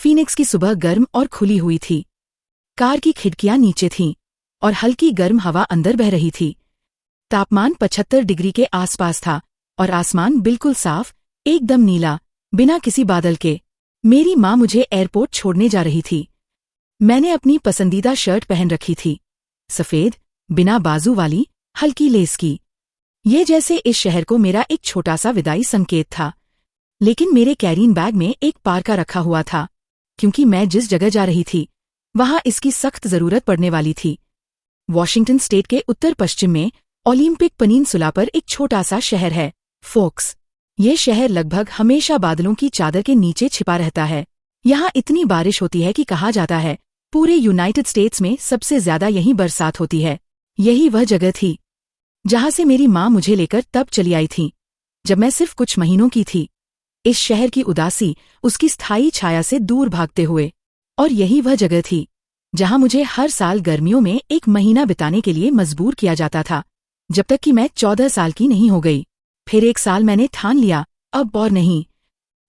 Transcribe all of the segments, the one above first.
Phoenix की सुबह गर्म और खुली हुई थी। कार की खिड़कियां नीचे थीं और हल्की गर्म हवा अंदर बह रही थी। तापमान 75 डिग्री के आसपास था और आसमान बिल्कुल साफ, एकदम नीला, बिना किसी बादल के। मेरी माँ मुझे एयरपोर्ट छोड़ने जा रही थी। मैंने अपनी पसंदीदा शर्ट पहन रखी थी, सफेद, बिना बाजू वाली, हल्की लेस की। ये जैसे इस शहर को मेरा एक छोटा सा विदाई संकेत था। लेकिन मेरे कैरीन बैग में एक पार्का रखा हुआ था, क्योंकि मैं जिस जगह जा रही थी वहां इसकी सख्त जरूरत पड़ने वाली थी। वॉशिंगटन स्टेट के उत्तर पश्चिम में ओलिम्पिक पनीनसुला पर एक छोटा सा शहर है, फोक्स। ये शहर लगभग हमेशा बादलों की चादर के नीचे छिपा रहता है। यहाँ इतनी बारिश होती है कि कहा जाता है पूरे यूनाइटेड स्टेट्स में सबसे ज्यादा यहीं बरसात होती है। यही वह जगह थी जहां से मेरी माँ मुझे लेकर तब चली आई थी, जब मैं सिर्फ कुछ महीनों की थी। इस शहर की उदासी उसकी स्थायी छाया से दूर भागते हुए। और यही वह जगह थी जहां मुझे हर साल गर्मियों में एक महीना बिताने के लिए मजबूर किया जाता था, जब तक कि मैं 14 साल की नहीं हो गई। फिर एक साल मैंने ठान लिया, अब और नहीं।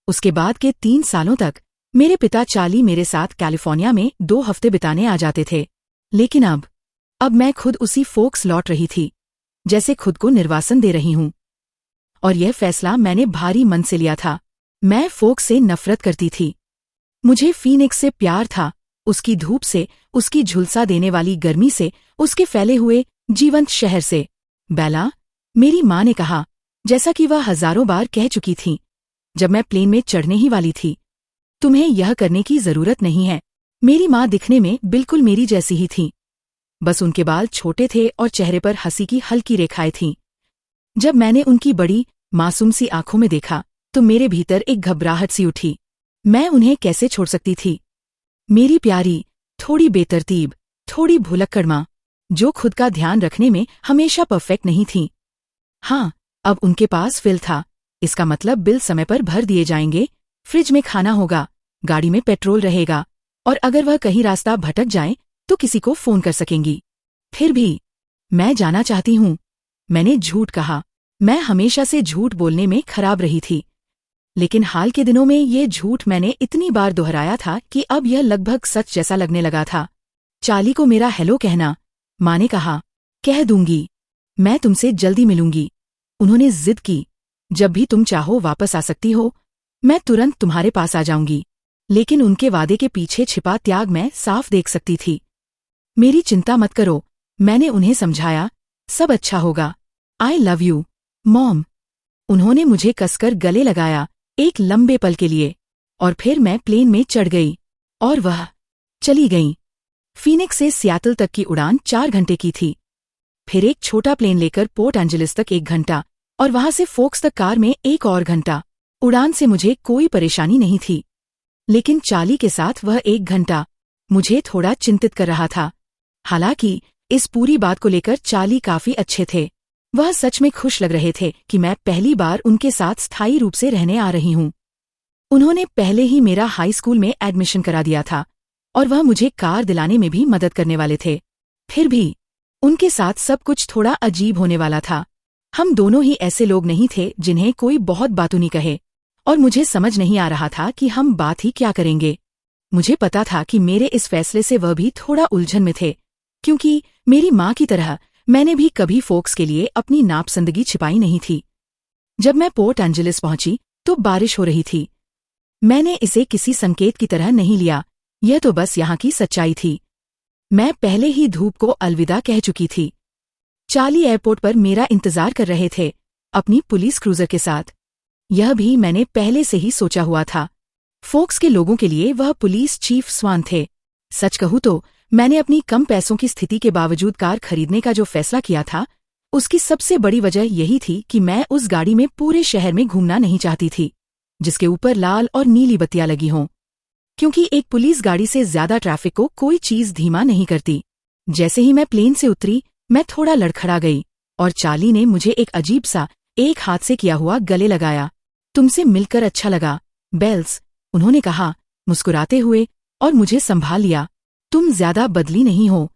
उसके बाद के 3 सालों तक मेरे पिता चार्ली मेरे साथ कैलिफोर्निया में 2 हफ्ते बिताने आ जाते थे। लेकिन अब मैं खुद उसी फोक्स लौट रही थी, जैसे खुद को निर्वासन दे रही हूं। और यह फैसला मैंने भारी मन से लिया था। मैं फोक्स से नफरत करती थी। मुझे फीनिक्स से प्यार था, उसकी धूप से, उसकी झुलसा देने वाली गर्मी से, उसके फैले हुए जीवंत शहर से। बेला, मेरी माँ ने कहा, जैसा कि वह हजारों बार कह चुकी थी जब मैं प्लेन में चढ़ने ही वाली थी, तुम्हें यह करने की जरूरत नहीं है। मेरी माँ दिखने में बिल्कुल मेरी जैसी ही थी, बस उनके बाल छोटे थे और चेहरे पर हंसी की हल्की रेखाएं थीं। जब मैंने उनकी बड़ी मासूम सी आंखों में देखा तो मेरे भीतर एक घबराहट सी उठी। मैं उन्हें कैसे छोड़ सकती थी, मेरी प्यारी, थोड़ी बेतरतीब, थोड़ी भुलक्कड़ माँ, जो खुद का ध्यान रखने में हमेशा परफेक्ट नहीं थी। हाँ, अब उनके पास फिल था। इसका मतलब बिल समय पर भर दिए जाएंगे, फ्रिज में खाना होगा, गाड़ी में पेट्रोल रहेगा, और अगर वह कहीं रास्ता भटक जाए तो किसी को फोन कर सकेंगी। फिर भी मैं जाना चाहती हूँ, मैंने झूठ कहा। मैं हमेशा से झूठ बोलने में खराब रही थी, लेकिन हाल के दिनों में ये झूठ मैंने इतनी बार दोहराया था कि अब यह लगभग सच जैसा लगने लगा था। चार्ली को मेरा हेलो कहना, माँ ने कहा, कह दूंगी, मैं तुमसे जल्दी मिलूंगी। उन्होंने जिद की, जब भी तुम चाहो वापस आ सकती हो, मैं तुरंत तुम्हारे पास आ जाऊंगी। लेकिन उनके वादे के पीछे छिपा त्याग मैं साफ देख सकती थी। मेरी चिंता मत करो, मैंने उन्हें समझाया, सब अच्छा होगा। I love you, mom. उन्होंने मुझे कसकर गले लगाया एक लंबे पल के लिए, और फिर मैं प्लेन में चढ़ गई और वह चली गई। फीनिक्स से सियाटल तक की उड़ान 4 घंटे की थी। फिर एक छोटा प्लेन लेकर पोर्ट एंजलिस तक 1 घंटा, और वहां से फोक्स तक कार में 1 और घंटा। उड़ान से मुझे कोई परेशानी नहीं थी, लेकिन चार्ली के साथ वह 1 घंटा मुझे थोड़ा चिंतित कर रहा था। हालांकि इस पूरी बात को लेकर चार्ली काफी अच्छे थे। वह सच में खुश लग रहे थे कि मैं पहली बार उनके साथ स्थायी रूप से रहने आ रही हूँ। उन्होंने पहले ही मेरा हाई स्कूल में एडमिशन करा दिया था और वह मुझे कार दिलाने में भी मदद करने वाले थे। फिर भी उनके साथ सब कुछ थोड़ा अजीब होने वाला था। हम दोनों ही ऐसे लोग नहीं थे जिन्हें कोई बहुत बातूनी कहे, और मुझे समझ नहीं आ रहा था कि हम बात ही क्या करेंगे। मुझे पता था कि मेरे इस फैसले से वह भी थोड़ा उलझन में थे, क्योंकि मेरी माँ की तरह मैंने भी कभी फोक्स के लिए अपनी नापसंदगी छिपाई नहीं थी। जब मैं पोर्ट एंजलिस पहुंची तो बारिश हो रही थी। मैंने इसे किसी संकेत की तरह नहीं लिया, यह तो बस यहाँ की सच्चाई थी। मैं पहले ही धूप को अलविदा कह चुकी थी। चार्ली एयरपोर्ट पर मेरा इंतजार कर रहे थे, अपनी पुलिस क्रूजर के साथ। यह भी मैंने पहले से ही सोचा हुआ था। फोक्स के लोगों के लिए वह पुलिस चीफ स्वान थे। सच कहूँ तो मैंने अपनी कम पैसों की स्थिति के बावजूद कार खरीदने का जो फैसला किया था, उसकी सबसे बड़ी वजह यही थी कि मैं उस गाड़ी में पूरे शहर में घूमना नहीं चाहती थी जिसके ऊपर लाल और नीली बत्तियां लगी हों, क्योंकि एक पुलिस गाड़ी से ज्यादा ट्रैफिक को कोई चीज धीमा नहीं करती। जैसे ही मैं प्लेन से उतरी, मैं थोड़ा लड़खड़ा गई और चार्ली ने मुझे एक अजीब सा एक हाथ से किया हुआ गले लगाया। तुमसे मिलकर अच्छा लगा, बेल्स, उन्होंने कहा मुस्कुराते हुए, और मुझे संभाल लिया। तुम ज्यादा बदली नहीं हो।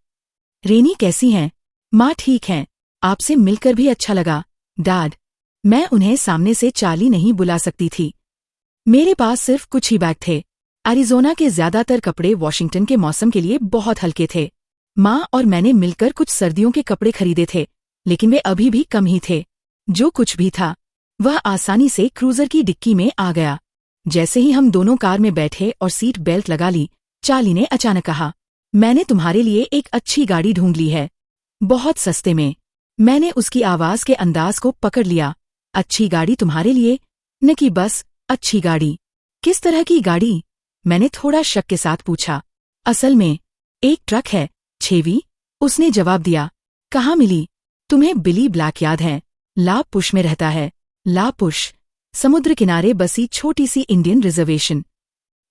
रेनी कैसी हैं? माँ ठीक हैं। आपसे मिलकर भी अच्छा लगा, डैड। मैं उन्हें सामने से चार्ली नहीं बुला सकती थी। मेरे पास सिर्फ कुछ ही बैग थे। एरिज़ोना के ज्यादातर कपड़े वॉशिंगटन के मौसम के लिए बहुत हल्के थे। माँ और मैंने मिलकर कुछ सर्दियों के कपड़े खरीदे थे, लेकिन वे अभी भी कम ही थे। जो कुछ भी था वह आसानी से क्रूजर की डिक्की में आ गया। जैसे ही हम दोनों कार में बैठे और सीट बेल्ट लगा ली, चार्ली ने अचानक कहा, मैंने तुम्हारे लिए एक अच्छी गाड़ी ढूंढ ली है, बहुत सस्ते में। मैंने उसकी आवाज के अंदाज को पकड़ लिया। अच्छी गाड़ी तुम्हारे लिए? न कि बस अच्छी गाड़ी। किस तरह की गाड़ी? मैंने थोड़ा शक के साथ पूछा। असल में एक ट्रक है, छेवी, उसने जवाब दिया। कहाँ मिली? तुम्हें बिली ब्लैक याद है? लापुश में रहता है। लापुश? समुद्र किनारे बसी छोटी सी इंडियन रिजर्वेशन।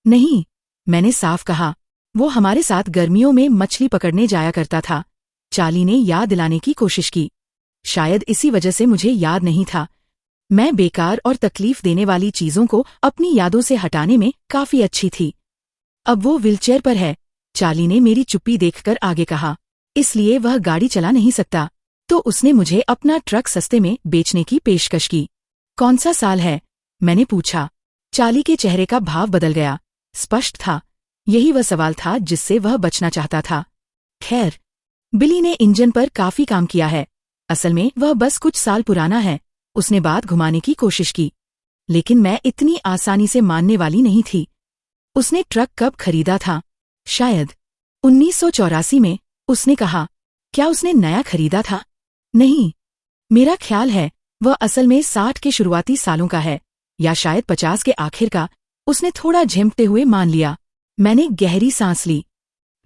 नहीं, मैंने साफ कहा। वो हमारे साथ गर्मियों में मछली पकड़ने जाया करता था। चार्ली ने याद दिलाने की कोशिश की। शायद इसी वजह से मुझे याद नहीं था। मैं बेकार और तकलीफ देने वाली चीजों को अपनी यादों से हटाने में काफी अच्छी थी। अब वो व्हीलचेयर पर है, चार्ली ने मेरी चुप्पी देखकर आगे कहा। इसलिए वह गाड़ी चला नहीं सकता। तो उसने मुझे अपना ट्रक सस्ते में बेचने की पेशकश की। कौन सा साल है? मैंने पूछा। चार्ली के चेहरे का भाव बदल गया। स्पष्ट था, यही वह सवाल था जिससे वह बचना चाहता था। खैर, बिली ने इंजन पर काफी काम किया है। असल में वह बस कुछ साल पुराना है। उसने बात घुमाने की कोशिश की, लेकिन मैं इतनी आसानी से मानने वाली नहीं थी। उसने ट्रक कब खरीदा था? शायद 1984 में, उसने कहा। क्या उसने नया खरीदा था? नहीं, मेरा ख्याल है वह असल में 60 के शुरुआती सालों का है, या शायद 50 के आखिर का। उसने थोड़ा झिमटते हुए मान लिया। मैंने गहरी सांस ली।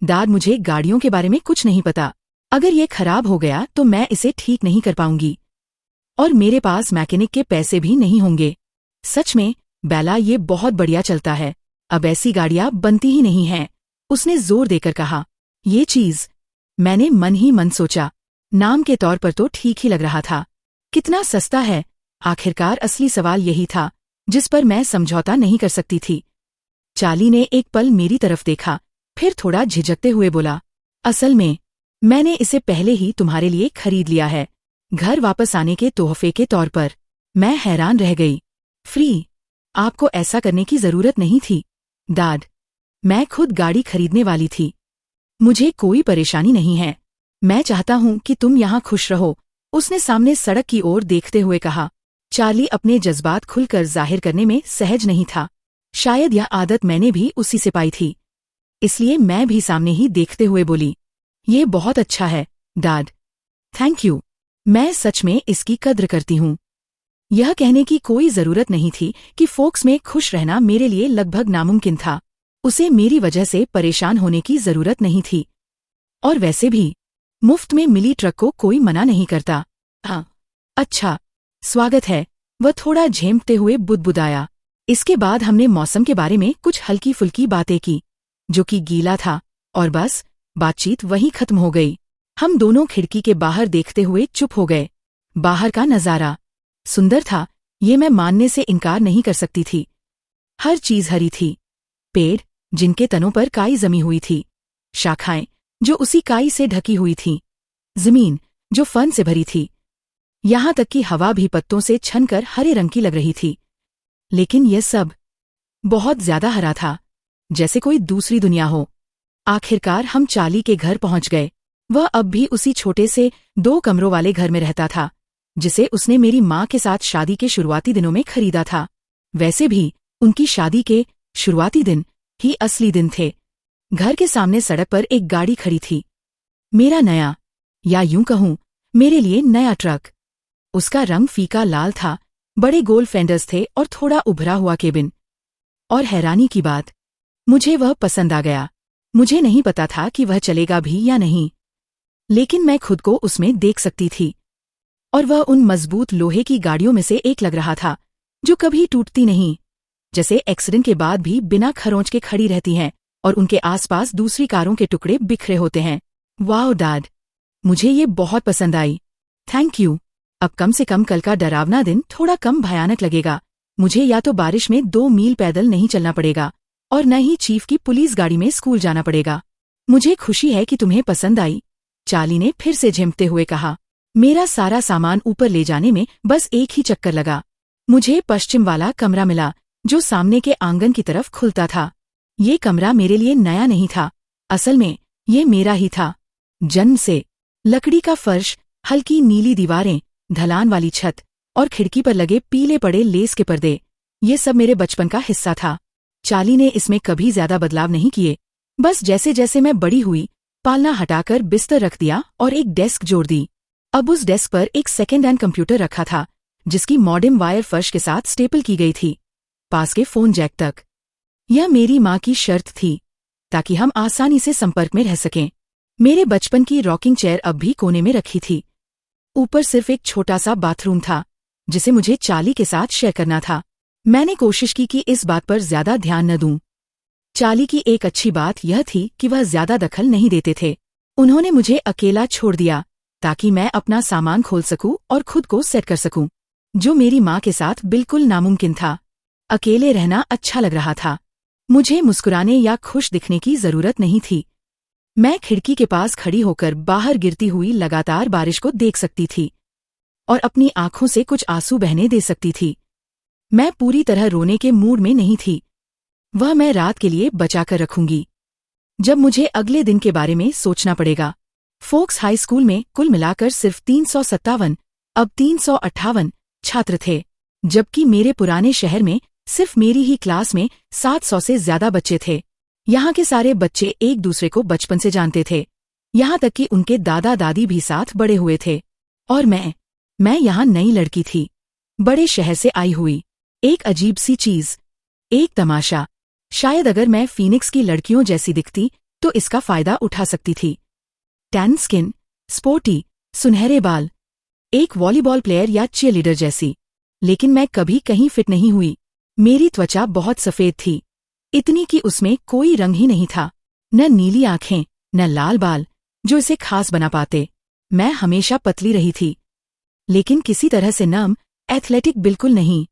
दाद, मुझे गाड़ियों के बारे में कुछ नहीं पता। अगर ये खराब हो गया तो मैं इसे ठीक नहीं कर पाऊंगी, और मेरे पास मैकेनिक के पैसे भी नहीं होंगे। सच में बेला, ये बहुत बढ़िया चलता है। अब ऐसी गाड़ियां बनती ही नहीं हैं, उसने जोर देकर कहा। ये चीज? मैंने मन ही मन सोचा। नाम के तौर पर तो ठीक ही लग रहा था। कितना सस्ता है? आखिरकार असली सवाल यही था जिस पर मैं समझौता नहीं कर सकती थी। चार्ली ने एक पल मेरी तरफ देखा, फिर थोड़ा झिझकते हुए बोला, असल में मैंने इसे पहले ही तुम्हारे लिए खरीद लिया है, घर वापस आने के तोहफे के तौर पर। मैं हैरान रह गई। फ्री? आपको ऐसा करने की जरूरत नहीं थी, दाद। मैं खुद गाड़ी खरीदने वाली थी। मुझे कोई परेशानी नहीं है। मैं चाहता हूं कि तुम यहां खुश रहो, उसने सामने सड़क की ओर देखते हुए कहा। चार्ली अपने जज्बात खुलकर जाहिर करने में सहज नहीं था। शायद यह आदत मैंने भी उसी से पाई थी, इसलिए मैं भी सामने ही देखते हुए बोली, ये बहुत अच्छा है, दाद। थैंक यू, मैं सच में इसकी कद्र करती हूँ। यह कहने की कोई जरूरत नहीं थी कि फोक्स में खुश रहना मेरे लिए लगभग नामुमकिन था। उसे मेरी वजह से परेशान होने की जरूरत नहीं थी, और वैसे भी मुफ्त में मिली ट्रक को कोई मना नहीं करता। हाँ, अच्छा, स्वागत है, वह थोड़ा झेमते हुए बुदबुदाया। इसके बाद हमने मौसम के बारे में कुछ हल्की फुल्की बातें की, जो कि गीला था, और बस बातचीत वहीं खत्म हो गई। हम दोनों खिड़की के बाहर देखते हुए चुप हो गए। बाहर का नजारा सुंदर था, ये मैं मानने से इनकार नहीं कर सकती थी। हर चीज हरी थी। पेड़ जिनके तनों पर काई जमी हुई थी, शाखाएं जो उसी काई से ढकी हुई थीं, जमीन जो फन से भरी थी, यहां तक कि हवा भी पत्तों से छनकर हरे रंग की लग रही थी। लेकिन यह सब बहुत ज्यादा हरा था, जैसे कोई दूसरी दुनिया हो। आखिरकार हम चार्ली के घर पहुंच गए। वह अब भी उसी छोटे से 2 कमरों वाले घर में रहता था, जिसे उसने मेरी माँ के साथ शादी के शुरुआती दिनों में खरीदा था। वैसे भी उनकी शादी के शुरुआती दिन ही असली दिन थे। घर के सामने सड़क पर एक गाड़ी खड़ी थी, मेरा नया, या यूं कहूं मेरे लिए नया ट्रक। उसका रंग फीका लाल था, बड़े गोल फेंडर्स थे और थोड़ा उभरा हुआ केबिन। और हैरानी की बात, मुझे वह पसंद आ गया। मुझे नहीं पता था कि वह चलेगा भी या नहीं, लेकिन मैं खुद को उसमें देख सकती थी। और वह उन मजबूत लोहे की गाड़ियों में से एक लग रहा था, जो कभी टूटती नहीं, जैसे एक्सीडेंट के बाद भी बिना खरोंच के खड़ी रहती हैं और उनके आसपास दूसरी कारों के टुकड़े बिखरे होते हैं। वाओ डैड, मुझे ये बहुत पसंद आई। Thank you. अब कम से कम कल का डरावना दिन थोड़ा कम भयानक लगेगा। मुझे या तो बारिश में 2 मील पैदल नहीं चलना पड़ेगा, और न ही चीफ की पुलिस गाड़ी में स्कूल जाना पड़ेगा। मुझे खुशी है कि तुम्हें पसंद आई, चार्ली ने फिर से झिमते हुए कहा। मेरा सारा सामान ऊपर ले जाने में बस एक ही चक्कर लगा। मुझे पश्चिम वाला कमरा मिला, जो सामने के आंगन की तरफ खुलता था। ये कमरा मेरे लिए नया नहीं था, असल में ये मेरा ही था जन्म से। लकड़ी का फर्श, हल्की नीली दीवारें, ढलान वाली छत और खिड़की पर लगे पीले पड़े लेस के पर्दे, ये सब मेरे बचपन का हिस्सा था। चाली ने इसमें कभी ज्यादा बदलाव नहीं किए। बस जैसे जैसे मैं बड़ी हुई, पालना हटाकर बिस्तर रख दिया और एक डेस्क जोड़ दी। अब उस डेस्क पर एक सेकेंड हैंड कंप्यूटर रखा था, जिसकी मॉडेम वायर फर्श के साथ स्टेपल की गई थी, पास के फोन जैक तक। यह मेरी माँ की शर्त थी, ताकि हम आसानी से संपर्क में रह सकें। मेरे बचपन की रॉकिंग चेयर अब भी कोने में रखी थी। ऊपर सिर्फ एक छोटा सा बाथरूम था, जिसे मुझे चाली के साथ शेयर करना था। मैंने कोशिश की कि इस बात पर ज्यादा ध्यान न दूं। चाली की एक अच्छी बात यह थी कि वह ज्यादा दखल नहीं देते थे। उन्होंने मुझे अकेला छोड़ दिया, ताकि मैं अपना सामान खोल सकूं और खुद को सेट कर सकूं, जो मेरी माँ के साथ बिल्कुल नामुमकिन था। अकेले रहना अच्छा लग रहा था। मुझे मुस्कुराने या खुश दिखने की जरूरत नहीं थी। मैं खिड़की के पास खड़ी होकर बाहर गिरती हुई लगातार बारिश को देख सकती थी और अपनी आंखों से कुछ आंसू बहने दे सकती थी। मैं पूरी तरह रोने के मूड में नहीं थी, वह मैं रात के लिए बचाकर रखूंगी, जब मुझे अगले दिन के बारे में सोचना पड़ेगा। फोक्स हाई स्कूल में कुल मिलाकर सिर्फ 357, अब 358 छात्र थे, जबकि मेरे पुराने शहर में सिर्फ मेरी ही क्लास में 700 से ज्यादा बच्चे थे। यहाँ के सारे बच्चे एक दूसरे को बचपन से जानते थे, यहाँ तक कि उनके दादा दादी भी साथ बड़े हुए थे। और मैं यहाँ नई लड़की थी, बड़े शहर से आई हुई, एक अजीब सी चीज, एक तमाशा। शायद अगर मैं फीनिक्स की लड़कियों जैसी दिखती तो इसका फायदा उठा सकती थी। टैन स्किन, स्पोर्टी, सुनहरे बाल, एक वॉलीबॉल प्लेयर या चीयरलीडर जैसी। लेकिन मैं कभी कहीं फिट नहीं हुई। मेरी त्वचा बहुत सफेद थी, इतनी कि उसमें कोई रंग ही नहीं था, न नीली आंखें न लाल बाल जो इसे खास बना पाते। मैं हमेशा पतली रही थी, लेकिन किसी तरह से नम, एथलेटिक बिल्कुल नहीं।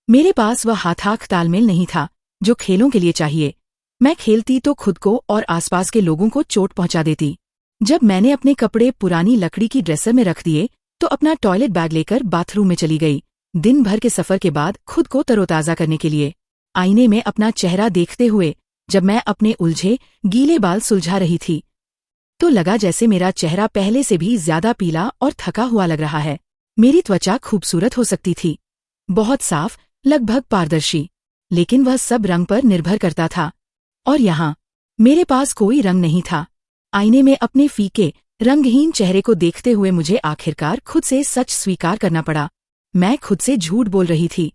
मेरे पास वह हाथाख तालमेल नहीं था जो खेलों के लिए चाहिए। मैं खेलती तो खुद को और आसपास के लोगों को चोट पहुंचा देती। जब मैंने अपने कपड़े पुरानी लकड़ी की ड्रेसर में रख दिए तो अपना टॉयलेट बैग लेकर बाथरूम में चली गई, दिन भर के सफर के बाद खुद को तरोताजा करने के लिए। आईने में अपना चेहरा देखते हुए जब मैं अपने उलझे गीले बाल सुलझा रही थी, तो लगा जैसे मेरा चेहरा पहले से भी ज्यादा पीला और थका हुआ लग रहा है। मेरी त्वचा खूबसूरत हो सकती थी, बहुत साफ, लगभग पारदर्शी, लेकिन वह सब रंग पर निर्भर करता था। और यहाँ मेरे पास कोई रंग नहीं था। आईने में अपने फीके, रंगहीन चेहरे को देखते हुए मुझे आखिरकार खुद से सच स्वीकार करना पड़ा। मैं खुद से झूठ बोल रही थी।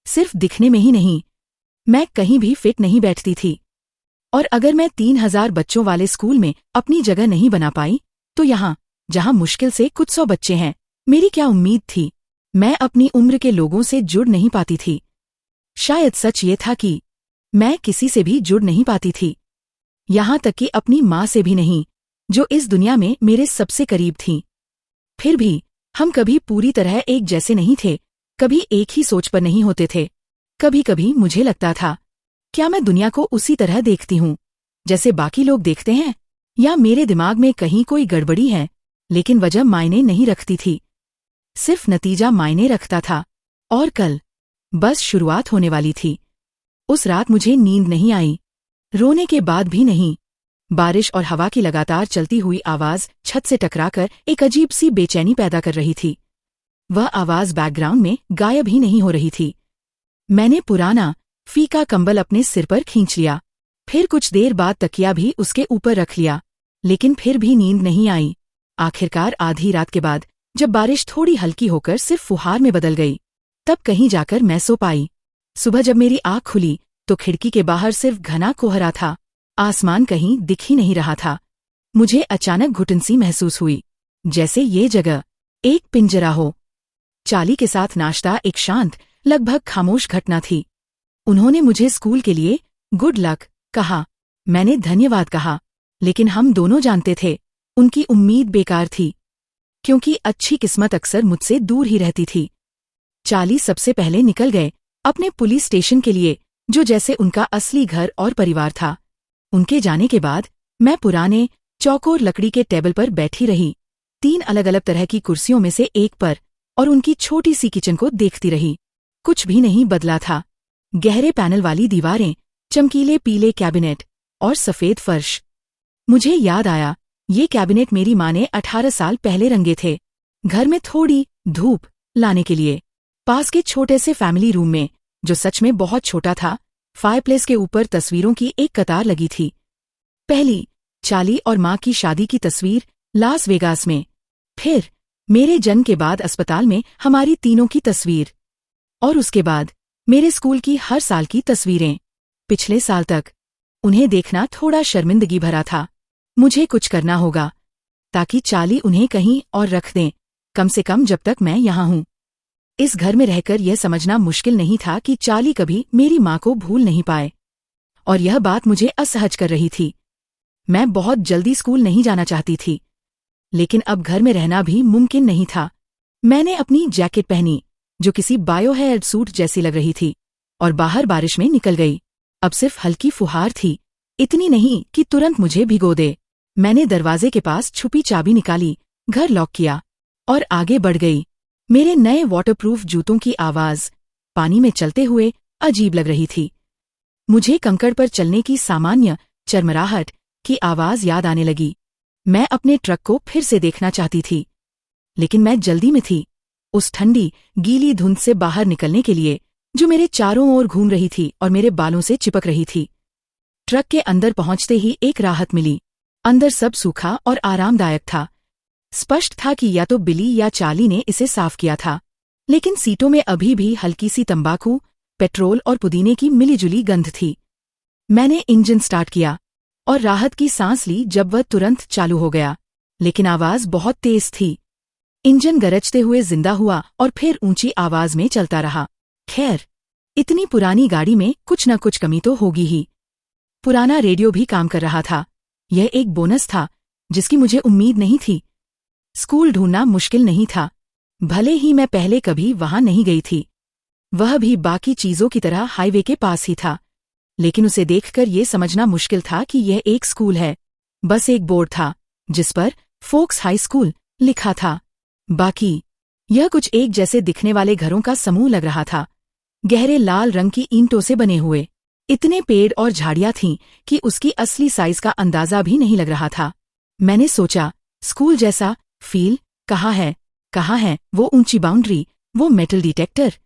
सिर्फ दिखने में ही नहीं, मैं कहीं भी फिट नहीं बैठती थी। और अगर मैं 3000 बच्चों वाले स्कूल में अपनी जगह नहीं बना पाई, तो यहाँ, जहाँ मुश्किल से कुछ 100 बच्चे हैं, मेरी क्या उम्मीद थी। मैं अपनी उम्र के लोगों से जुड़ नहीं पाती थी। शायद सच ये था कि मैं किसी से भी जुड़ नहीं पाती थी, यहाँ तक कि अपनी माँ से भी नहीं, जो इस दुनिया में मेरे सबसे करीब थी। फिर भी हम कभी पूरी तरह एक जैसे नहीं थे, कभी एक ही सोच पर नहीं होते थे। कभी कभी मुझे लगता था, क्या मैं दुनिया को उसी तरह देखती हूँ जैसे बाकी लोग देखते हैं, या मेरे दिमाग में कहीं कोई गड़बड़ी है। लेकिन वजह मायने नहीं रखती थी, सिर्फ नतीजा मायने रखता था। और कल बस शुरुआत होने वाली थी। उस रात मुझे नींद नहीं आई, रोने के बाद भी नहीं। बारिश और हवा की लगातार चलती हुई आवाज छत से टकराकर एक अजीब सी बेचैनी पैदा कर रही थी। वह आवाज बैकग्राउंड में गायब ही नहीं हो रही थी। मैंने पुराना फीका कंबल अपने सिर पर खींच लिया, फिर कुछ देर बाद तकिया भी उसके ऊपर रख लिया, लेकिन फिर भी नींद नहीं आई। आखिरकार आधी रात के बाद जब बारिश थोड़ी हल्की होकर सिर्फ फुहार में बदल गई, तब कहीं जाकर मैं सो पाई। सुबह जब मेरी आँख खुली तो खिड़की के बाहर सिर्फ घना कोहरा था, आसमान कहीं दिख ही नहीं रहा था। मुझे अचानक घुटन सी महसूस हुई, जैसे ये जगह एक पिंजरा हो। चाली के साथ नाश्ता एक शांत, लगभग खामोश घटना थी। उन्होंने मुझे स्कूल के लिए गुड लक कहा, मैंने धन्यवाद कहा, लेकिन हम दोनों जानते थे उनकी उम्मीद बेकार थी, क्योंकि अच्छी किस्मत अक्सर मुझसे दूर ही रहती थी। चाली सबसे पहले निकल गए अपने पुलिस स्टेशन के लिए, जो जैसे उनका असली घर और परिवार था। उनके जाने के बाद मैं पुराने चौकोर लकड़ी के टेबल पर बैठी रही, 3 अलग अलग तरह की कुर्सियों में से एक पर, और उनकी छोटी सी किचन को देखती रही। कुछ भी नहीं बदला था। गहरे पैनल वाली दीवारें, चमकीले पीले कैबिनेट और सफेद फर्श। मुझे याद आया, ये कैबिनेट मेरी माँ ने 18 साल पहले रंगे थे, घर में थोड़ी धूप लाने के लिए। पास के छोटे से फैमिली रूम में, जो सच में बहुत छोटा था, फायरप्लेस के ऊपर तस्वीरों की एक कतार लगी थी। पहली, चार्ली और माँ की शादी की तस्वीर लास वेगास में। फिर मेरे जन्म के बाद अस्पताल में हमारी तीनों की तस्वीर। और उसके बाद मेरे स्कूल की हर साल की तस्वीरें। पिछले साल तक उन्हें देखना थोड़ा शर्मिंदगी भरा था। मुझे कुछ करना होगा ताकि चार्ली उन्हें कहीं और रख दें, कम से कम जब तक मैं यहाँ हूँ। इस घर में रहकर यह समझना मुश्किल नहीं था कि चार्ली कभी मेरी माँ को भूल नहीं पाए, और यह बात मुझे असहज कर रही थी। मैं बहुत जल्दी स्कूल नहीं जाना चाहती थी, लेकिन अब घर में रहना भी मुमकिन नहीं था। मैंने अपनी जैकेट पहनी, जो किसी बायोहैज़र्ड सूट जैसी लग रही थी, और बाहर बारिश में निकल गई। अब सिर्फ हल्की फुहार थी, इतनी नहीं कि तुरंत मुझे भिगो दे। मैंने दरवाजे के पास छुपी चाबी निकाली, घर लॉक किया और आगे बढ़ गई। मेरे नए वाटरप्रूफ जूतों की आवाज पानी में चलते हुए अजीब लग रही थी। मुझे कंकड़ पर चलने की सामान्य चरमराहट की आवाज याद आने लगी। मैं अपने ट्रक को फिर से देखना चाहती थी, लेकिन मैं जल्दी में थी, उस ठंडी गीली धुंध से बाहर निकलने के लिए जो मेरे चारों ओर घूम रही थी और मेरे बालों से चिपक रही थी। ट्रक के अंदर पहुंचते ही एक राहत मिली। अंदर सब सूखा और आरामदायक था। स्पष्ट था कि या तो बिली या चार्ली ने इसे साफ किया था, लेकिन सीटों में अभी भी हल्की सी तंबाकू, पेट्रोल और पुदीने की मिलीजुली गंध थी। मैंने इंजन स्टार्ट किया और राहत की सांस ली जब वह तुरंत चालू हो गया, लेकिन आवाज बहुत तेज थी। इंजन गरजते हुए जिंदा हुआ और फिर ऊंची आवाज में चलता रहा। खैर, इतनी पुरानी गाड़ी में कुछ न कुछ कमी तो होगी ही। पुराना रेडियो भी काम कर रहा था। यह एक बोनस था जिसकी मुझे उम्मीद नहीं थी। स्कूल ढूंढना मुश्किल नहीं था, भले ही मैं पहले कभी वहां नहीं गई थी। वह भी बाकी चीजों की तरह हाईवे के पास ही था, लेकिन उसे देखकर यह समझना मुश्किल था कि यह एक स्कूल है। बस एक बोर्ड था जिस पर फोक्स हाई स्कूल लिखा था। बाकी यह कुछ एक जैसे दिखने वाले घरों का समूह लग रहा था, गहरे लाल रंग की ईंटों से बने हुए। इतने पेड़ और झाड़ियां थीं कि उसकी असली साइज का अंदाजा भी नहीं लग रहा था। मैंने सोचा, स्कूल जैसा फील कहाँ है वो ऊंची बाउंड्री, वो मेटल डिटेक्टर।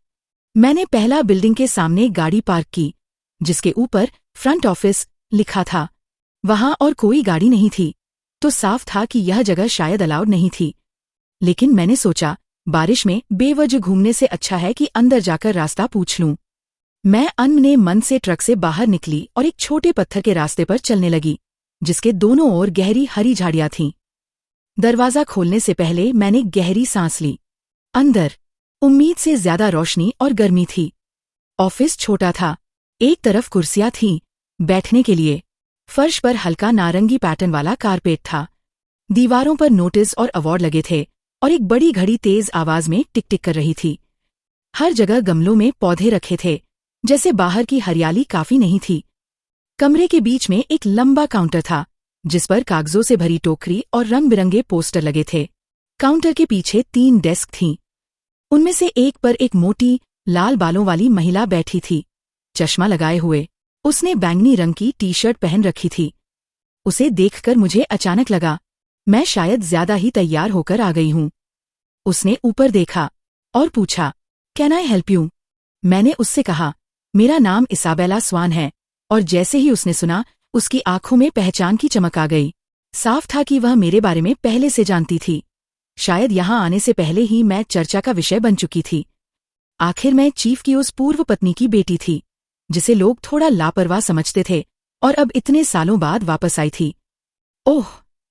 मैंने पहला बिल्डिंग के सामने गाड़ी पार्क की, जिसके ऊपर फ्रंट ऑफिस लिखा था। वहां और कोई गाड़ी नहीं थी, तो साफ था कि यह जगह शायद अलाउड नहीं थी। लेकिन मैंने सोचा, बारिश में बेवजह घूमने से अच्छा है कि अंदर जाकर रास्ता पूछ लूं। मैं अनमने मन से ट्रक से बाहर निकली और एक छोटे पत्थर के रास्ते पर चलने लगी, जिसके दोनों ओर गहरी हरी झाड़ियां थीं। दरवाजा खोलने से पहले मैंने गहरी सांस ली। अंदर उम्मीद से ज्यादा रोशनी और गर्मी थी। ऑफिस छोटा था, एक तरफ कुर्सियां थीं बैठने के लिए। फर्श पर हल्का नारंगी पैटर्न वाला कारपेट था। दीवारों पर नोटिस और अवार्ड लगे थे और एक बड़ी घड़ी तेज आवाज में टिक टिक कर रही थी। हर जगह गमलों में पौधे रखे थे, जैसे बाहर की हरियाली काफी नहीं थी। कमरे के बीच में एक लंबा काउंटर था, जिस पर कागजों से भरी टोकरी और रंग बिरंगे पोस्टर लगे थे। काउंटर के पीछे 3 डेस्क थीं। उनमें से एक पर एक मोटी, लाल बालों वाली महिला बैठी थी, चश्मा लगाए हुए। उसने बैंगनी रंग की टी-शर्ट पहन रखी थी। उसे देखकर मुझे अचानक लगा, मैं शायद ज्यादा ही तैयार होकर आ गई हूं। उसने ऊपर देखा और पूछा, कैन आई हेल्प यू? मैंने उससे कहा, मेरा नाम इसाबेला स्वान है, और जैसे ही उसने सुना, उसकी आंखों में पहचान की चमक आ गई। साफ था कि वह मेरे बारे में पहले से जानती थी। शायद यहां आने से पहले ही मैं चर्चा का विषय बन चुकी थी। आखिर मैं चीफ की उस पूर्व पत्नी की बेटी थी, जिसे लोग थोड़ा लापरवाह समझते थे, और अब इतने सालों बाद वापस आई थी। ओह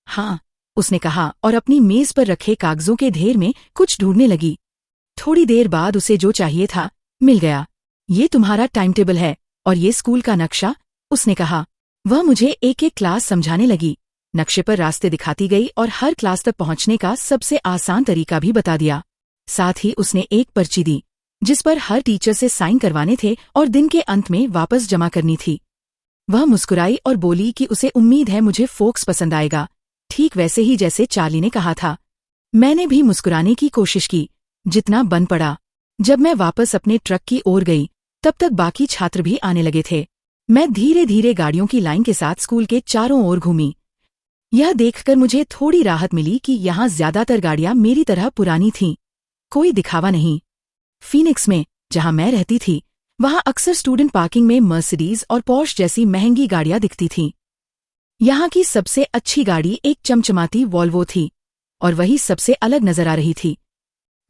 हाँ, उसने कहा और अपनी मेज पर रखे कागजों के ढेर में कुछ ढूंढने लगी। थोड़ी देर बाद उसे जो चाहिए था मिल गया। ये तुम्हारा टाइम टेबल है और ये स्कूल का नक्शा, उसने कहा। वह मुझे एक एक क्लास समझाने लगी, नक्शे पर रास्ते दिखाती गई और हर क्लास तक पहुंचने का सबसे आसान तरीका भी बता दिया। साथ ही उसने एक पर्ची दी, जिस पर हर टीचर से साइन करवाने थे और दिन के अंत में वापस जमा करनी थी। वह मुस्कुराई और बोली कि उसे उम्मीद है मुझे फोक्स पसंद आएगा, ठीक वैसे ही जैसे चार्ली ने कहा था। मैंने भी मुस्कुराने की कोशिश की, जितना बन पड़ा। जब मैं वापस अपने ट्रक की ओर गई, तब तक बाकी छात्र भी आने लगे थे। मैं धीरे धीरे गाड़ियों की लाइन के साथ स्कूल के चारों ओर घूमी। यह देखकर मुझे थोड़ी राहत मिली कि यहाँ ज्यादातर गाड़ियां मेरी तरह पुरानी थीं। कोई दिखावा नहीं। फीनिक्स में, जहां मैं रहती थी, वहां अक्सर स्टूडेंट पार्किंग में मर्सिडीज और पोर्श जैसी महंगी गाड़ियां दिखती थीं। यहाँ की सबसे अच्छी गाड़ी एक चमचमाती वॉल्वो थी, और वही सबसे अलग नजर आ रही थी।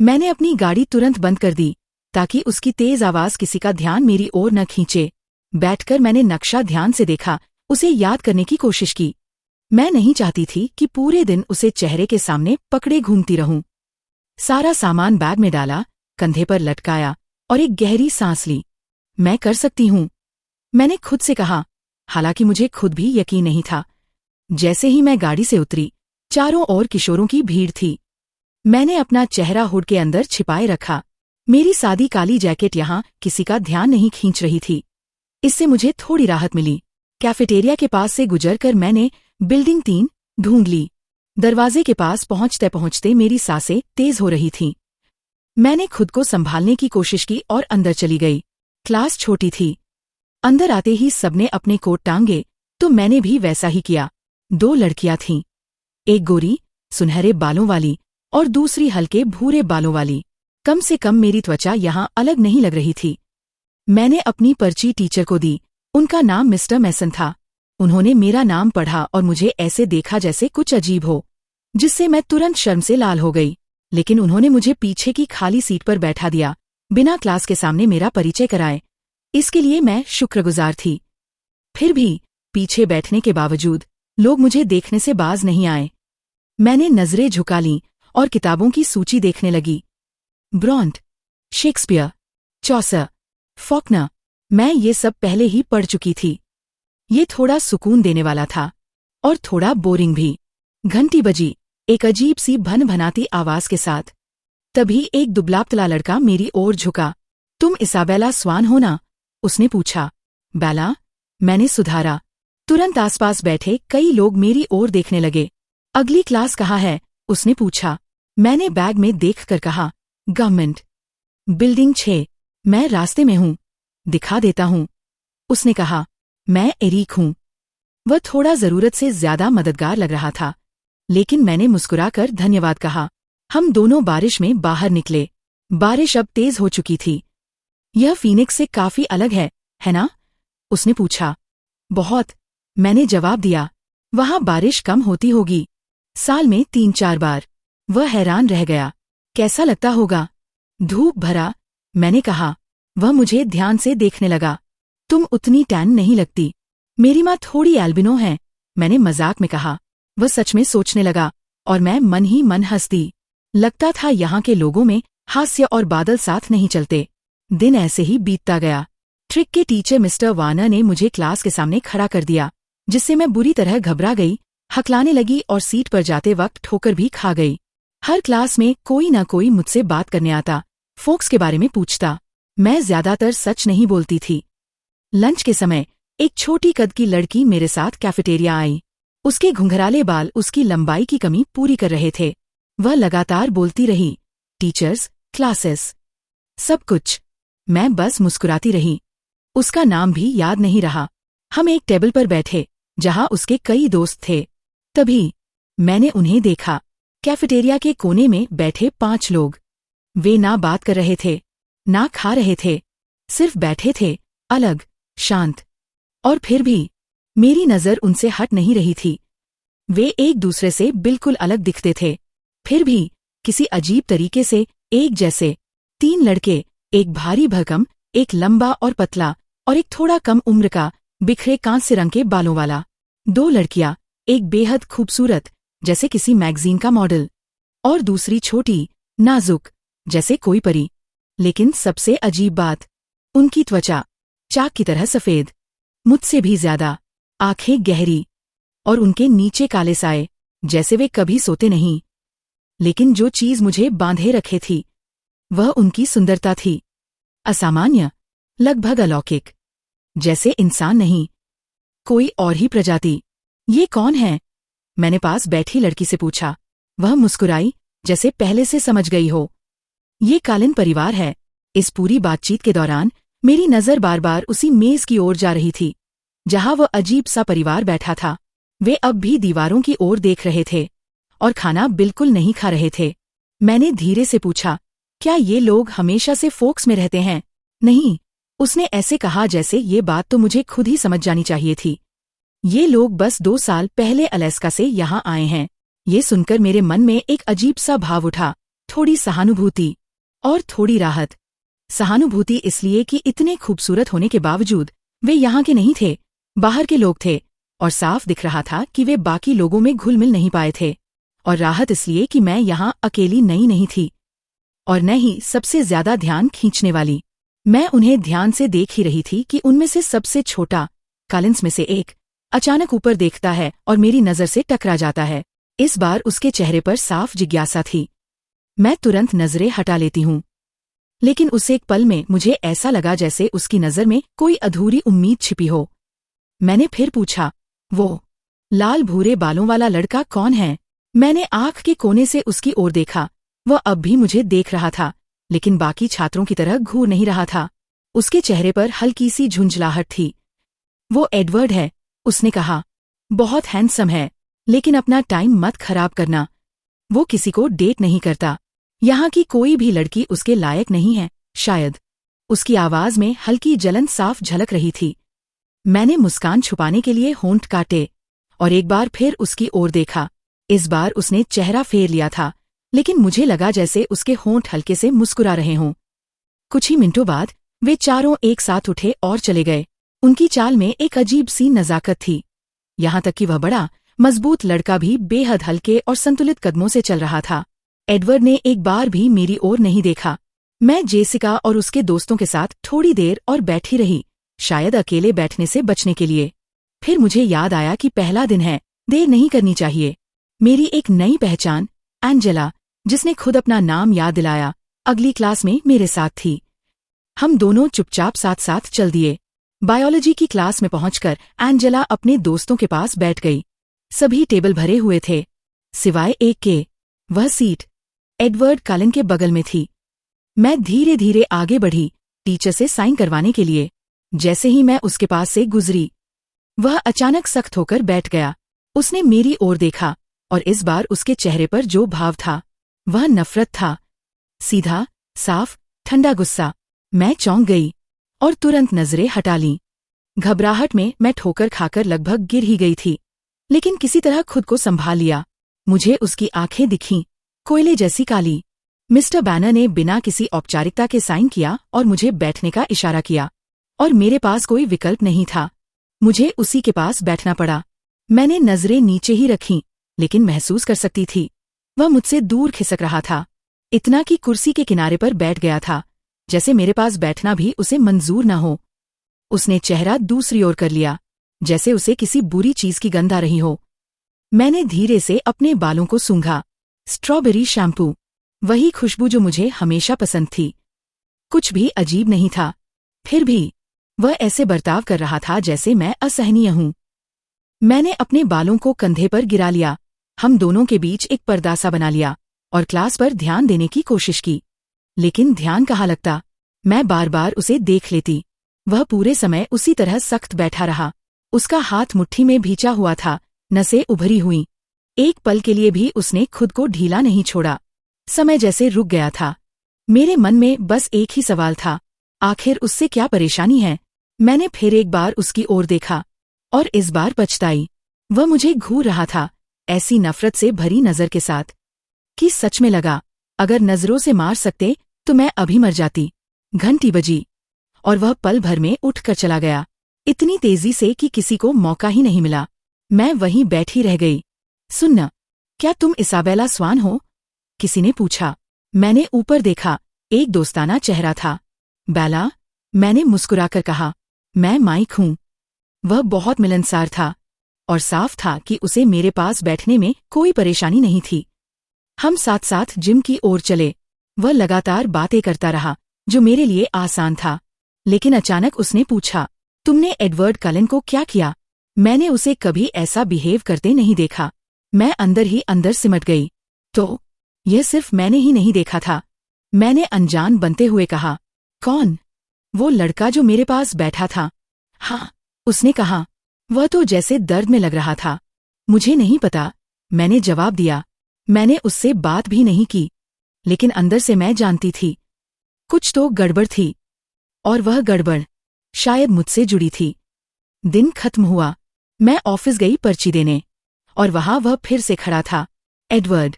मैंने अपनी गाड़ी तुरंत बंद कर दी ताकि उसकी तेज आवाज किसी का ध्यान मेरी ओर न खींचे। बैठकर मैंने नक्शा ध्यान से देखा, उसे याद करने की कोशिश की। मैं नहीं चाहती थी कि पूरे दिन उसे चेहरे के सामने पकड़े घूमती रहूं। सारा सामान बैग में डाला, कंधे पर लटकाया और एक गहरी सांस ली। मैं कर सकती हूँ, मैंने खुद से कहा, हालांकि मुझे खुद भी यकीन नहीं था। जैसे ही मैं गाड़ी से उतरी, चारों ओर किशोरों की भीड़ थी। मैंने अपना चेहरा हुड के अंदर छिपाए रखा। मेरी सादी काली जैकेट यहाँ किसी का ध्यान नहीं खींच रही थी। इससे मुझे थोड़ी राहत मिली। कैफेटेरिया के पास से गुजरकर मैंने बिल्डिंग 3 ढूंढ ली। दरवाजे के पास पहुंचते पहुंचते मेरी सांसें तेज हो रही थीं। मैंने खुद को संभालने की कोशिश की और अंदर चली गई। क्लास छोटी थी। अंदर आते ही सबने अपने कोट टांगे, तो मैंने भी वैसा ही किया। 2 लड़कियां थीं, एक गोरी, सुनहरे बालों वाली और दूसरी हल्के भूरे बालों वाली। कम से कम मेरी त्वचा यहाँ अलग नहीं लग रही थी। मैंने अपनी पर्ची टीचर को दी। उनका नाम मिस्टर मैसन था। उन्होंने मेरा नाम पढ़ा और मुझे ऐसे देखा जैसे कुछ अजीब हो, जिससे मैं तुरंत शर्म से लाल हो गई। लेकिन उन्होंने मुझे पीछे की खाली सीट पर बैठा दिया, बिना क्लास के सामने मेरा परिचय कराए। इसके लिए मैं शुक्रगुजार थी। फिर भी पीछे बैठने के बावजूद लोग मुझे देखने से बाज नहीं आए। मैंने नजरें झुका लीं और किताबों की सूची देखने लगी। ब्रॉन्ट, शेक्सपियर, चौसर, फॉकनर, मैं ये सब पहले ही पढ़ चुकी थी। ये थोड़ा सुकून देने वाला था और थोड़ा बोरिंग भी। घंटी बजी, एक अजीब सी भन-भनाती आवाज के साथ। तभी एक दुबला-पतला लड़का मेरी ओर झुका। तुम इसाबेला स्वान हो ना? उसने पूछा। बेला, मैंने सुधारा। तुरंत आसपास बैठे कई लोग मेरी ओर देखने लगे। अगली क्लास कहाँ है? उसने पूछा। मैंने बैग में देखकर कहा, गवर्नमेंट बिल्डिंग 6। मैं रास्ते में हूँ, दिखा देता हूँ। उसने कहा, मैं एरिक हूँ। वह थोड़ा जरूरत से ज्यादा मददगार लग रहा था, लेकिन मैंने मुस्कुराकर धन्यवाद कहा। हम दोनों बारिश में बाहर निकले। बारिश अब तेज हो चुकी थी। यह फीनिक्स से काफी अलग है ना? उसने पूछा। बहुत, मैंने जवाब दिया। वहां बारिश कम होती होगी, साल में 3-4 बार। वह हैरान रह गया। कैसा लगता होगा? धूप भरा, मैंने कहा। वह मुझे ध्यान से देखने लगा। तुम उतनी टैन नहीं लगती। मेरी माँ थोड़ी एल्बिनो है, मैंने मजाक में कहा। वह सच में सोचने लगा और मैं मन ही मन हंस दी। लगता था यहाँ के लोगों में हास्य और बादल साथ नहीं चलते। दिन ऐसे ही बीतता गया। ट्रिक के टीचर मिस्टर वार्नर ने मुझे क्लास के सामने खड़ा कर दिया, जिससे मैं बुरी तरह घबरा गई, हकलाने लगी और सीट पर जाते वक्त ठोकर भी खा गई। हर क्लास में कोई न कोई मुझसे बात करने आता, फोक्स के बारे में पूछता। मैं ज्यादातर सच नहीं बोलती थी। लंच के समय एक छोटी कद की लड़की मेरे साथ कैफेटेरिया आई। उसके घुंघराले बाल उसकी लंबाई की कमी पूरी कर रहे थे। वह लगातार बोलती रही, टीचर्स, क्लासेस, सब कुछ। मैं बस मुस्कुराती रही। उसका नाम भी याद नहीं रहा। हम एक टेबल पर बैठे, जहां उसके कई दोस्त थे। तभी मैंने उन्हें देखा। कैफेटेरिया के कोने में बैठे 5 लोग। वे ना बात कर रहे थे, ना खा रहे थे, सिर्फ बैठे थे, अलग, शांत। और फिर भी मेरी नजर उनसे हट नहीं रही थी। वे एक दूसरे से बिल्कुल अलग दिखते थे, फिर भी किसी अजीब तरीके से एक जैसे। 3 लड़के, एक भारी भरकम, एक लंबा और पतला, और एक थोड़ा कम उम्र का, बिखरे कांस्य रंग के बालों वाला। 2 लड़कियां, एक बेहद खूबसूरत, जैसे किसी मैगजीन का मॉडल, और दूसरी छोटी, नाजुक, जैसे कोई परी। लेकिन सबसे अजीब बात, उनकी त्वचा चाक की तरह सफेद, मुझसे भी ज्यादा, आंखें गहरी, और उनके नीचे काले साए, जैसे वे कभी सोते नहीं। लेकिन जो चीज मुझे बांधे रखे थी, वह उनकी सुंदरता थी। असामान्य, लगभग अलौकिक, जैसे इंसान नहीं, कोई और ही प्रजाति। ये कौन है? मैंने पास बैठी लड़की से पूछा। वह मुस्कुराई, जैसे पहले से समझ गई हो। ये कालिन परिवार है। इस पूरी बातचीत के दौरान मेरी नजर बार बार उसी मेज की ओर जा रही थी, जहां वह अजीब सा परिवार बैठा था। वे अब भी दीवारों की ओर देख रहे थे और खाना बिल्कुल नहीं खा रहे थे। मैंने धीरे से पूछा, क्या ये लोग हमेशा से फोक्स में रहते हैं? नहीं, उसने ऐसे कहा जैसे ये बात तो मुझे खुद ही समझ जानी चाहिए थी। ये लोग बस 2 साल पहले अलास्का से यहाँ आए हैं। ये सुनकर मेरे मन में एक अजीब सा भाव उठा, थोड़ी सहानुभूति और थोड़ी राहत। सहानुभूति इसलिए कि इतने खूबसूरत होने के बावजूद वे यहाँ के नहीं थे, बाहर के लोग थे, और साफ दिख रहा था कि वे बाकी लोगों में घुल मिल नहीं पाए थे। और राहत इसलिए कि मैं यहाँ अकेली नई नहीं थी, और न ही सबसे ज्यादा ध्यान खींचने वाली। मैं उन्हें ध्यान से देख ही रही थी कि उनमें से सबसे छोटा, कॉलिंस में से एक, अचानक ऊपर देखता है और मेरी नजर से टकरा जाता है। इस बार उसके चेहरे पर साफ जिज्ञासा थी। मैं तुरंत नजरें हटा लेती हूँ, लेकिन उस एक पल में मुझे ऐसा लगा जैसे उसकी नजर में कोई अधूरी उम्मीद छिपी हो। मैंने फिर पूछा, वो लाल भूरे बालों वाला लड़का कौन है? मैंने आंख के कोने से उसकी ओर देखा। वह अब भी मुझे देख रहा था, लेकिन बाकी छात्रों की तरह घूर नहीं रहा था। उसके चेहरे पर हल्की सी झुंझलाहट थी। वो एडवर्ड है, उसने कहा। बहुत हैंडसम है, लेकिन अपना टाइम मत खराब करना। वो किसी को डेट नहीं करता। यहाँ की कोई भी लड़की उसके लायक नहीं है, शायद। उसकी आवाज में हल्की जलन साफ झलक रही थी। मैंने मुस्कान छुपाने के लिए होंठ काटे और एक बार फिर उसकी ओर देखा। इस बार उसने चेहरा फेर लिया था, लेकिन मुझे लगा जैसे उसके होंठ हल्के से मुस्कुरा रहे हों। कुछ ही मिनटों बाद वे चारों एक साथ उठे और चले गए। उनकी चाल में एक अजीब सी नजाकत थी, यहाँ तक कि वह बड़ा मजबूत लड़का भी बेहद हल्के और संतुलित कदमों से चल रहा था। एडवर्ड ने एक बार भी मेरी ओर नहीं देखा। मैं जेसिका और उसके दोस्तों के साथ थोड़ी देर और बैठी रही, शायद अकेले बैठने से बचने के लिए। फिर मुझे याद आया कि पहला दिन है, देर नहीं करनी चाहिए। मेरी एक नई पहचान, एंजेला, जिसने खुद अपना नाम याद दिलाया, अगली क्लास में मेरे साथ थी। हम दोनों चुपचाप साथ साथ चल दिए। बायोलॉजी की क्लास में पहुंचकर एंजेला अपने दोस्तों के पास बैठ गई। सभी टेबल भरे हुए थे, सिवाय एक के। वह सीट एडवर्ड कॉलिन के बगल में थी। मैं धीरे धीरे आगे बढ़ी, टीचर से साइन करवाने के लिए। जैसे ही मैं उसके पास से गुजरी, वह अचानक सख्त होकर बैठ गया। उसने मेरी ओर देखा, और इस बार उसके चेहरे पर जो भाव था, वह नफरत था। सीधा, साफ, ठंडा गुस्सा। मैं चौंक गई और तुरंत नजरें हटा लीं। घबराहट में मैं ठोकर खाकर लगभग गिर ही गई थी, लेकिन किसी तरह खुद को संभाल लिया। मुझे उसकी आंखें दिखीं, कोयले जैसी काली। मिस्टर बैनर ने बिना किसी औपचारिकता के साइन किया और मुझे बैठने का इशारा किया, और मेरे पास कोई विकल्प नहीं था। मुझे उसी के पास बैठना पड़ा। मैंने नजरें नीचे ही रखीं, लेकिन महसूस कर सकती थी वह मुझसे दूर खिसक रहा था। इतना कि कुर्सी के किनारे पर बैठ गया था, जैसे मेरे पास बैठना भी उसे मंजूर न हो। उसने चेहरा दूसरी ओर कर लिया, जैसे उसे किसी बुरी चीज की गंध आ रही हो। मैंने धीरे से अपने बालों को सूंघा। स्ट्रॉबेरी शैम्पू, वही खुशबू जो मुझे हमेशा पसंद थी। कुछ भी अजीब नहीं था, फिर भी वह ऐसे बर्ताव कर रहा था जैसे मैं असहनीय हूं। मैंने अपने बालों को कंधे पर गिरा लिया, हम दोनों के बीच एक पर्दा सा बना लिया, और क्लास पर ध्यान देने की कोशिश की। लेकिन ध्यान कहाँ लगता, मैं बार बार उसे देख लेती। वह पूरे समय उसी तरह सख्त बैठा रहा। उसका हाथ मुट्ठी में भींचा हुआ था, नसें उभरी हुईं। एक पल के लिए भी उसने खुद को ढीला नहीं छोड़ा। समय जैसे रुक गया था। मेरे मन में बस एक ही सवाल था, आखिर उससे क्या परेशानी है? मैंने फिर एक बार उसकी ओर देखा, और इस बार पछताई। वह मुझे घूर रहा था, ऐसी नफरत से भरी नजर के साथ कि सच में लगा, अगर नजरों से मार सकते तो मैं अभी मर जाती। घंटी बजी, और वह पल भर में उठकर चला गया, इतनी तेजी से कि किसी को मौका ही नहीं मिला। मैं वहीं बैठी रह गई। सुनना, क्या तुम इसाबेला स्वान हो? किसी ने पूछा। मैंने ऊपर देखा, एक दोस्ताना चेहरा था। बेला, मैंने मुस्कुराकर कहा, मैं माइक हूं। वह बहुत मिलनसार था, और साफ था कि उसे मेरे पास बैठने में कोई परेशानी नहीं थी। हम साथ साथ जिम की ओर चले। वह लगातार बातें करता रहा, जो मेरे लिए आसान था। लेकिन अचानक उसने पूछा, तुमने एडवर्ड कॉलिन को क्या किया? मैंने उसे कभी ऐसा बिहेव करते नहीं देखा। मैं अंदर ही अंदर सिमट गई। तो यह सिर्फ मैंने ही नहीं देखा था, मैंने अनजान बनते हुए कहा। कौन? वो लड़का जो मेरे पास बैठा था। हाँ, उसने कहा। वह तो जैसे दर्द में लग रहा था। मुझे नहीं पता, मैंने जवाब दिया। मैंने उससे बात भी नहीं की, लेकिन अंदर से मैं जानती थी कुछ तो गड़बड़ थी, और वह गड़बड़ शायद मुझसे जुड़ी थी। दिन खत्म हुआ, मैं ऑफिस गई पर्ची देने, और वहां वह फिर से खड़ा था, एडवर्ड।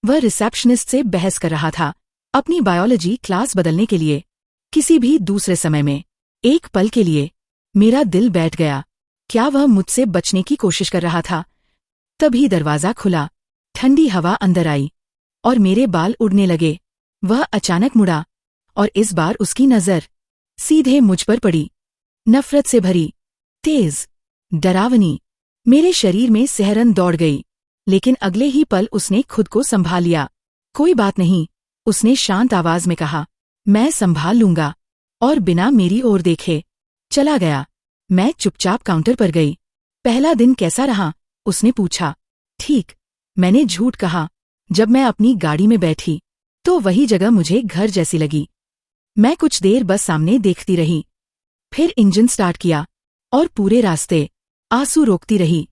वह रिसेप्शनिस्ट से बहस कर रहा था, अपनी बायोलॉजी क्लास बदलने के लिए, किसी भी दूसरे समय में। एक पल के लिए मेरा दिल बैठ गया। क्या वह मुझसे बचने की कोशिश कर रहा था? तभी दरवाजा खुला, ठंडी हवा अंदर आई, और मेरे बाल उड़ने लगे। वह अचानक मुड़ा, और इस बार उसकी नजर सीधे मुझ पर पड़ी, नफरत से भरी, तेज, डरावनी। मेरे शरीर में सिहरन दौड़ गई, लेकिन अगले ही पल उसने खुद को संभाल लिया। कोई बात नहीं, उसने शांत आवाज में कहा, मैं संभाल लूंगा, और बिना मेरी ओर देखे चला गया। मैं चुपचाप काउंटर पर गई। पहला दिन कैसा रहा? उसने पूछा। ठीक, मैंने झूठ कहा। जब मैं अपनी गाड़ी में बैठी, तो वही जगह मुझे घर जैसी लगी। मैं कुछ देर बस सामने देखती रही, फिर इंजन स्टार्ट किया, और पूरे रास्ते आंसू रोकती रही।